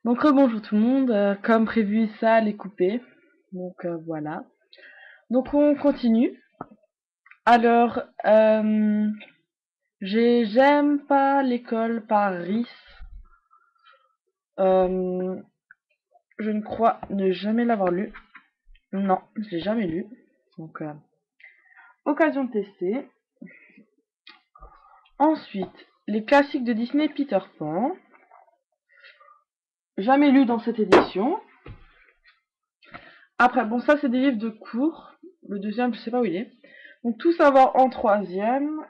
Donc rebonjour tout le monde, comme prévu ça est coupé, donc voilà. Donc on continue. Alors, j'aime pas l'école Paris. Euh, je ne crois ne jamais l'avoir lu. Non, je l'ai jamais lu. Donc occasion de tester. Ensuite, les classiques de Disney Peter Pan. Jamais lu dans cette édition. Après, bon ça c'est des livres de cours. Le deuxième, je sais pas où il est. Donc tout savoir en troisième.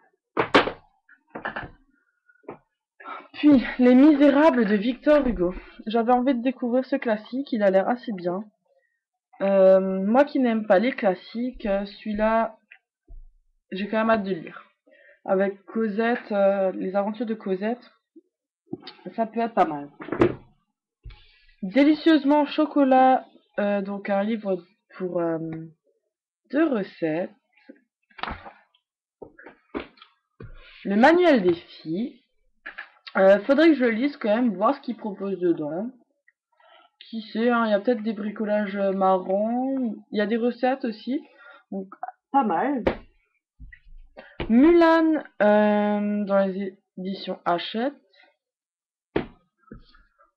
Puis, Les Misérables de Victor Hugo. J'avais envie de découvrir ce classique, il a l'air assez bien. Moi qui n'aime pas les classiques, celui-là, j'ai quand même hâte de le lire. Avec Cosette, les aventures de Cosette, ça peut être pas mal. Délicieusement chocolat, donc un livre pour de recettes. Le manuel des filles. Faudrait que je le lise quand même, voir ce qu'il propose dedans. Qui sait, hein, il y a peut-être des bricolages marrants, il y a des recettes aussi, donc pas mal. Mulan dans les éditions Hachette.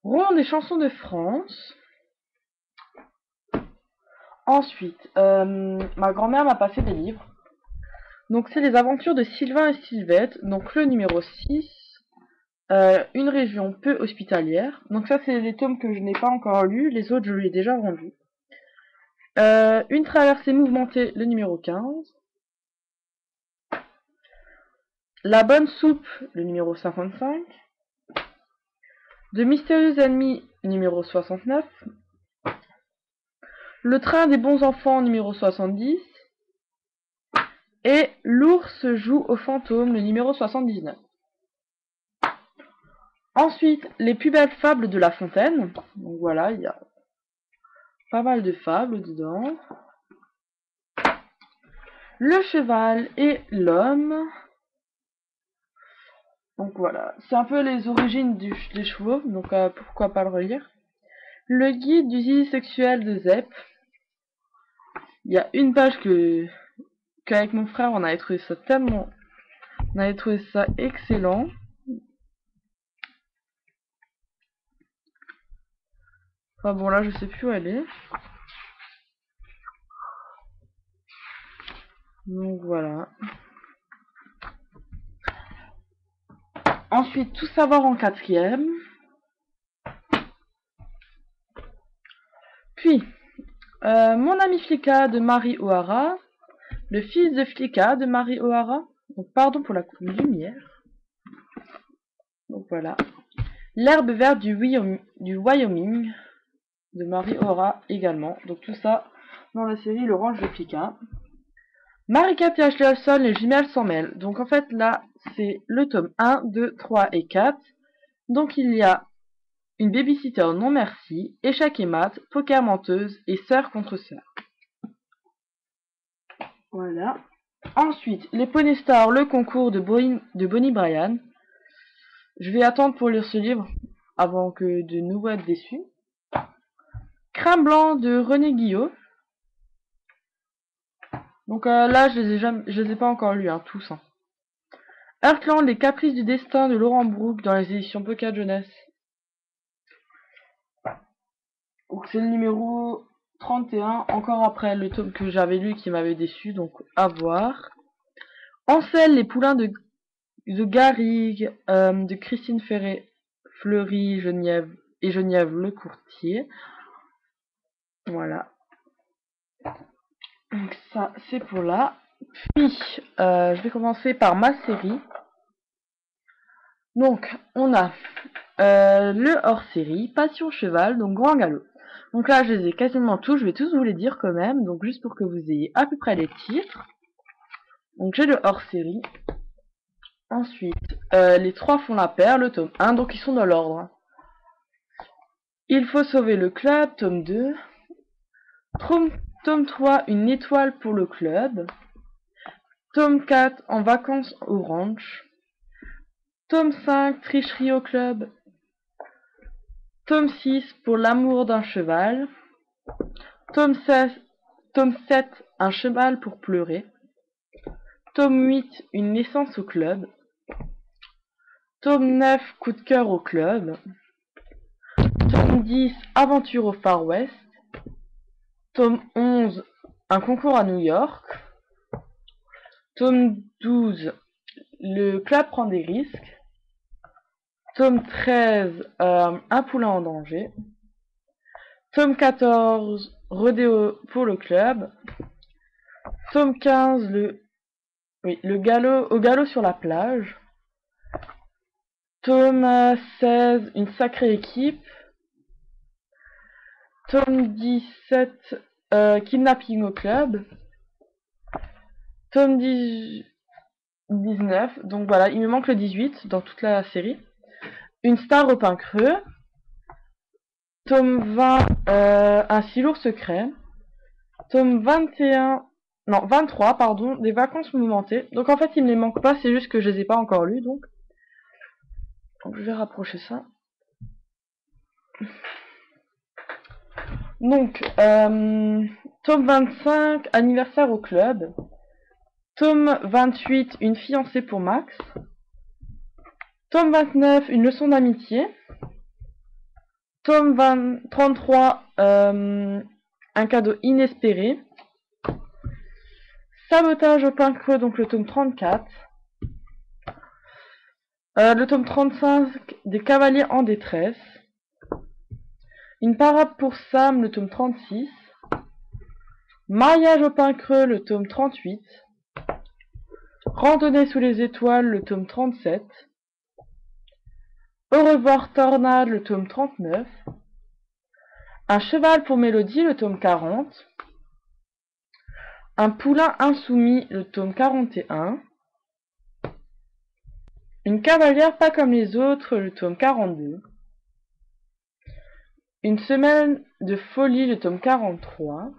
Rouen des chansons de France. Ensuite, ma grand-mère m'a passé des livres. Donc c'est les aventures de Sylvain et Sylvette, donc le numéro 6. Une région peu hospitalière. Donc ça c'est les tomes que je n'ai pas encore lus, les autres je lui ai déjà rendus. Une traversée mouvementée, le numéro 15. La bonne soupe, le numéro 55. De mystérieux ennemis, numéro 69. Le train des bons enfants, numéro 70. Et L'ours joue aux fantômes, le numéro 79. Ensuite, Les plus belles fables de La Fontaine. Donc voilà, il y a pas mal de fables dedans. Le cheval et l'homme. Donc voilà, c'est un peu les origines des chevaux, donc pourquoi pas le relire. Le guide du zizi sexuel de Zep. Il y a une page qu'avec mon frère on avait trouvé ça tellement, on avait trouvé ça excellent. Enfin bon là je sais plus où elle est. Donc voilà. Ensuite Tout savoir en quatrième. Puis Mon ami Flicka de Marie O'Hara. Le fils de Flicka de Marie O'Hara. Donc pardon pour la lumière. Donc voilà. L'herbe verte du Wyoming de Marie O'Hara également. Donc tout ça dans la série Le Range de Flicka. Marie-Kate et Ashley Olson, les jumelles s'en mêlent. Donc en fait là, c'est le tome 1, 2, 3 et 4. Donc il y a une babysitter non merci, échec et maths, poker menteuse et sœur contre sœur. Voilà. Ensuite, les Pony Stars, le concours de Bonnie Bryan. Je vais attendre pour lire ce livre avant que de nouveau être déçu. Crâne blanc de René Guillot. Donc là, je les ai pas encore lus, hein, tous. Hein. Heartland, les caprices du destin de Laurent Brooke dans les éditions Pocket Jeunesse. Donc c'est le numéro 31, encore après le tome que j'avais lu qui m'avait déçu, donc à voir. Ansel, les poulains de Garrigue, de Christine Ferré, Fleury, Geneviève Lecourtier. Voilà. Donc ça, c'est pour là. Puis, je vais commencer par ma série. Donc, on a le hors-série, Passion Cheval, donc Grand Galop. Donc là, je les ai quasiment tous, je vais tous vous les dire quand même, donc juste pour que vous ayez à peu près les titres. Donc j'ai le hors-série. Ensuite, les trois font la paire, le tome 1, donc ils sont dans l'ordre. Il faut sauver le club, tome 2. Tome 3, une étoile pour le club. Tome 4, en vacances au ranch. Tome 5, tricherie au club. Tome 6 pour l'amour d'un cheval. Tome 7, un cheval pour pleurer. Tome 8, une naissance au club. Tome 9, coup de cœur au club. Tome 10, aventure au Far West. Tome 11, un concours à New York. Tome 12, le club prend des risques. Tome 13, un poulain en danger. Tome 14, rodéo pour le club. Tome 15, le galop, au galop sur la plage. Tome 16, une sacrée équipe. Tome 17, kidnapping au club. Tome 19, donc voilà, il me manque le 18 dans toute la série. Une star au pain creux. Tome 20, un si lourd secret. Tome 21, non, 23, pardon, des vacances mouvementées. Donc en fait, il ne les manque pas, c'est juste que je les ai pas encore lus, donc je vais rapprocher ça. Donc, tome 25, anniversaire au club. Tome 28, une fiancée pour Max. Tome 29, une leçon d'amitié. Tome 33, un cadeau inespéré. Sabotage au pain creux, donc le tome 34. Le tome 35, des cavaliers en détresse. Une parade pour Sam, le tome 36. Mariage au pain creux, le tome 38. Randonnée sous les étoiles, le tome 37. Au revoir Tornade, le tome 39. Un cheval pour Mélodie, le tome 40. Un poulain insoumis, le tome 41. Une cavalière pas comme les autres, le tome 42. Une semaine de folie, le tome 43.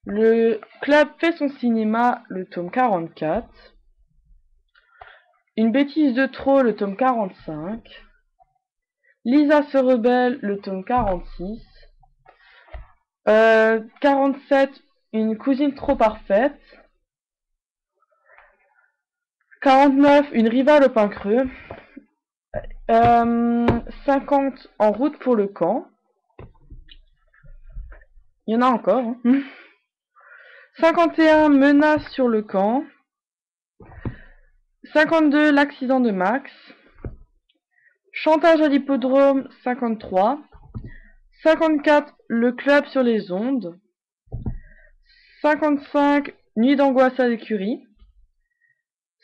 Le club fait son cinéma, le tome 44. Une bêtise de trop, le tome 45. Lisa se rebelle, le tome 46. 47, une cousine trop parfaite. 49, une rivale au pain creux. 50, en route pour le camp. Il y en a encore. Hein. 51, menace sur le camp. 52, l'accident de Max. Chantage à l'hippodrome, 53. 54, le club sur les ondes. 55, nuit d'angoisse à l'écurie.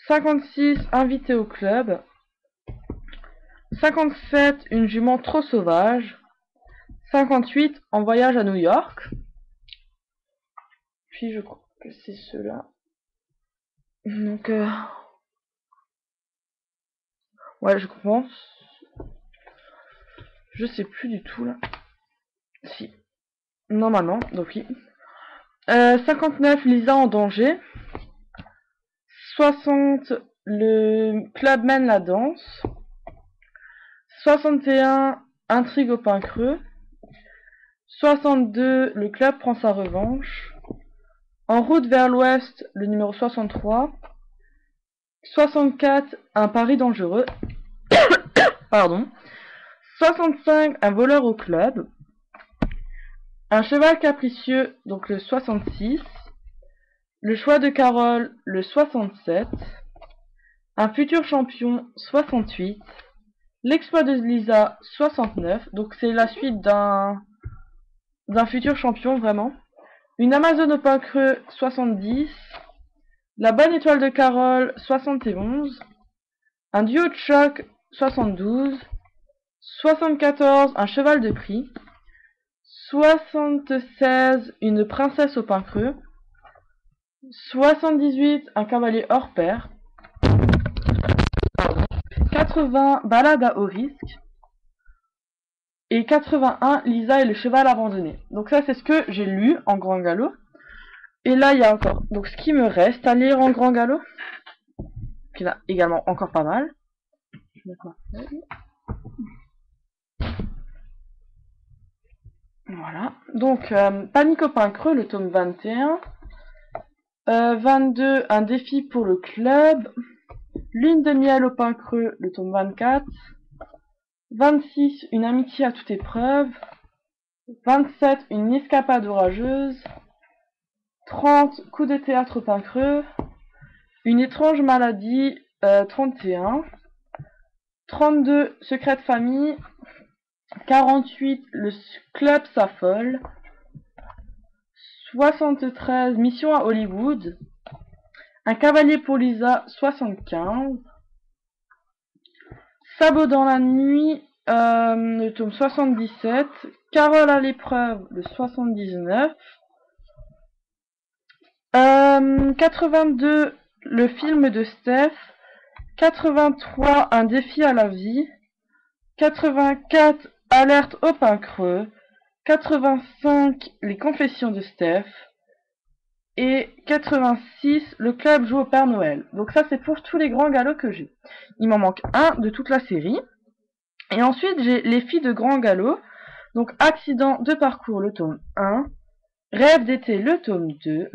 56, invité au club. 57, une jument trop sauvage. 58, en voyage à New York. Puis je crois que c'est ceux-là. Donc, ouais, je pense. Je sais plus du tout là. Si. Normalement, donc oui. 59, Lisa en danger. 60, le club mène la danse. 61, intrigue au pain creux. 62, le club prend sa revanche. En route vers l'ouest, le numéro 63. 64, un pari dangereux. Pardon. 65, un voleur au club. Un cheval capricieux, donc le 66. Le choix de Carole, le 67. Un futur champion, 68. L'exploit de Lisa, 69. Donc c'est la suite d'un futur champion, vraiment. Une Amazone au pain creux, 70. La bonne étoile de Carole, 71. Un duo de choc, 72. 74, un cheval de prix. 76, une princesse au pain creux. 78, un cavalier hors pair. 80, balade à haut risque. Et 81, Lisa et le cheval abandonné. Donc ça, c'est ce que j'ai lu en grand galop. Et là, il y a encore donc ce qui me reste à lire en grand galop. Il y en a également encore pas mal. Je vais mettre ma feuille. Voilà. Donc, Panique au pain creux, le tome 21. 22, un défi pour le club. Lune de miel au pain creux, le tome 24. 26, une amitié à toute épreuve. 27, une escapade orageuse. 30, coup de théâtre au pain creux. Une étrange maladie, 31. 32, secret de famille. 48, le club s'affole. 73, mission à Hollywood. Un cavalier pour Lisa, 75. Sabot dans la nuit, le tome 77. Carole à l'épreuve, le 79. 82, le film de Steph. 83, un défi à la vie. 84, alerte au pain creux. 85, les confessions de Steph. Et 86, le club joue au Père Noël. Donc ça, c'est pour tous les grands galops que j'ai. Il m'en manque un de toute la série. Et ensuite, j'ai les filles de grands galops. Donc, accident de parcours, le tome 1. Rêve d'été, le tome 2.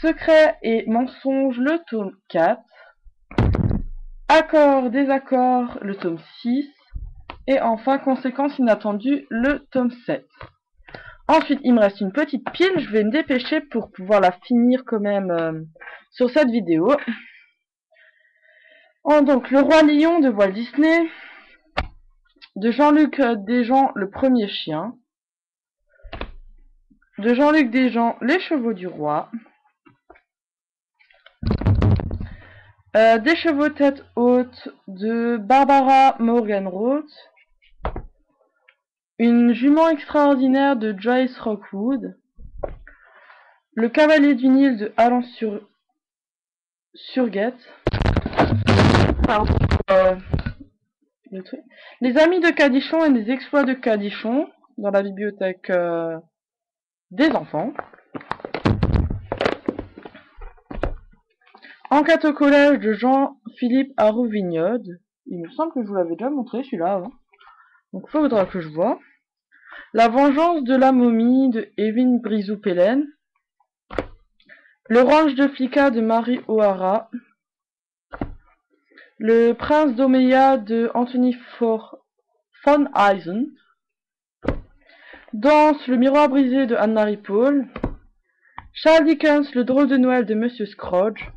Secret et mensonge, le tome 4. Accord, désaccord, le tome 6. Et enfin, conséquences inattendues, le tome 7. Ensuite, il me reste une petite pile. Je vais me dépêcher pour pouvoir la finir quand même sur cette vidéo. Donc, Le Roi Lion de Walt Disney. De Jean-Luc Desjans, Le Premier Chien. De Jean-Luc Desjans, Les Chevaux du Roi. Des chevaux tête haute de Barbara Morgenroth. Une jument extraordinaire de Joyce Rockwood. Le cavalier du Nil de Alan Surguet. Pardon. Les amis de Cadichon et les exploits de Cadichon dans la bibliothèque des enfants. Enquête au collège de Jean-Philippe Arouvignode. Il me semble que je vous l'avais déjà montré celui-là avant. Donc il faudra que je vois. La vengeance de la momie de Evin Brizou-Pellen. Le ranch de Flicka de Marie O'Hara. Le prince d'Omeya de Anthony von Eisen. Danse, le miroir brisé de Anne-Marie Paul. Charles Dickens, le drôle de Noël de Monsieur Scrooge.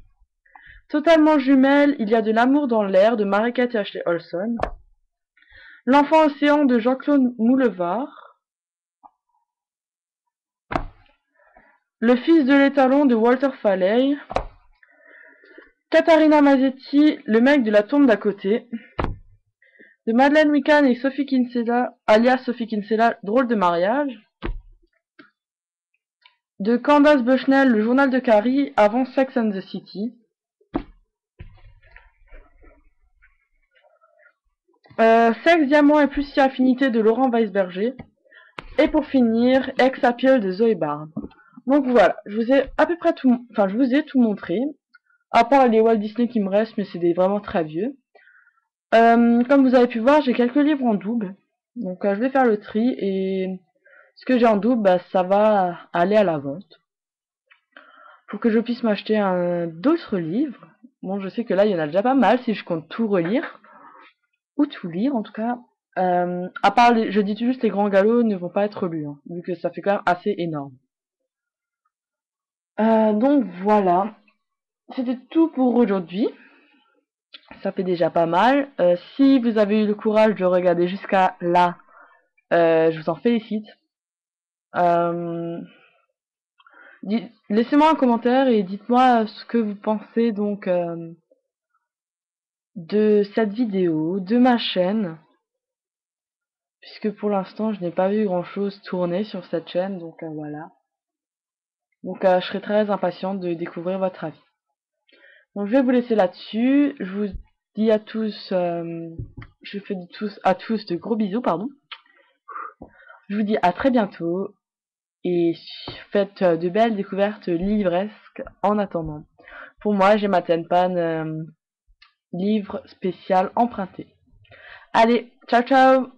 Totalement jumelle, il y a de l'amour dans l'air de Marie-Kate et Ashley Olson. L'enfant océan de Jean-Claude Moulevard. Le fils de l'étalon de Walter Falley. Katharina Mazetti, le mec de la tombe d'à côté. De Madeleine Wiccan et Sophie Kinsella, alias Sophie Kinsella, drôle de mariage. De Candace Bushnell, le journal de Carrie, avant Sex and the City. Sexe, diamant et plus si affinité de Laurent Weisberger. Et pour finir, Ex Appeal de Zoé Barnes. Donc voilà, je vous ai à peu près tout, enfin je vous ai tout montré. À part les Walt Disney qui me restent, mais c'est des vraiment très vieux. Comme vous avez pu voir, j'ai quelques livres en double. Donc je vais faire le tri et ce que j'ai en double, bah, ça va aller à la vente. Pour que je puisse m'acheter d'autres livres. Bon, je sais que là, il y en a déjà pas mal si je compte tout relire. Ou tout lire en tout cas. À part, je dis juste les grands galops ne vont pas être lus, hein, vu que ça fait quand même assez énorme. Donc voilà. C'était tout pour aujourd'hui. Ça fait déjà pas mal. Si vous avez eu le courage de regarder jusqu'à là, je vous en félicite. Laissez-moi un commentaire et dites-moi ce que vous pensez donc de cette vidéo, de ma chaîne. Puisque pour l'instant, je n'ai pas vu grand-chose tourner sur cette chaîne, donc voilà. Donc je serai très impatiente de découvrir votre avis. Donc je vais vous laisser là-dessus. Je vous dis à tous, je fais à tous de gros bisous, pardon. Je vous dis à très bientôt et faites de belles découvertes livresques en attendant. Pour moi, j'ai ma Tenpan livre spécial emprunté. Allez, ciao ciao!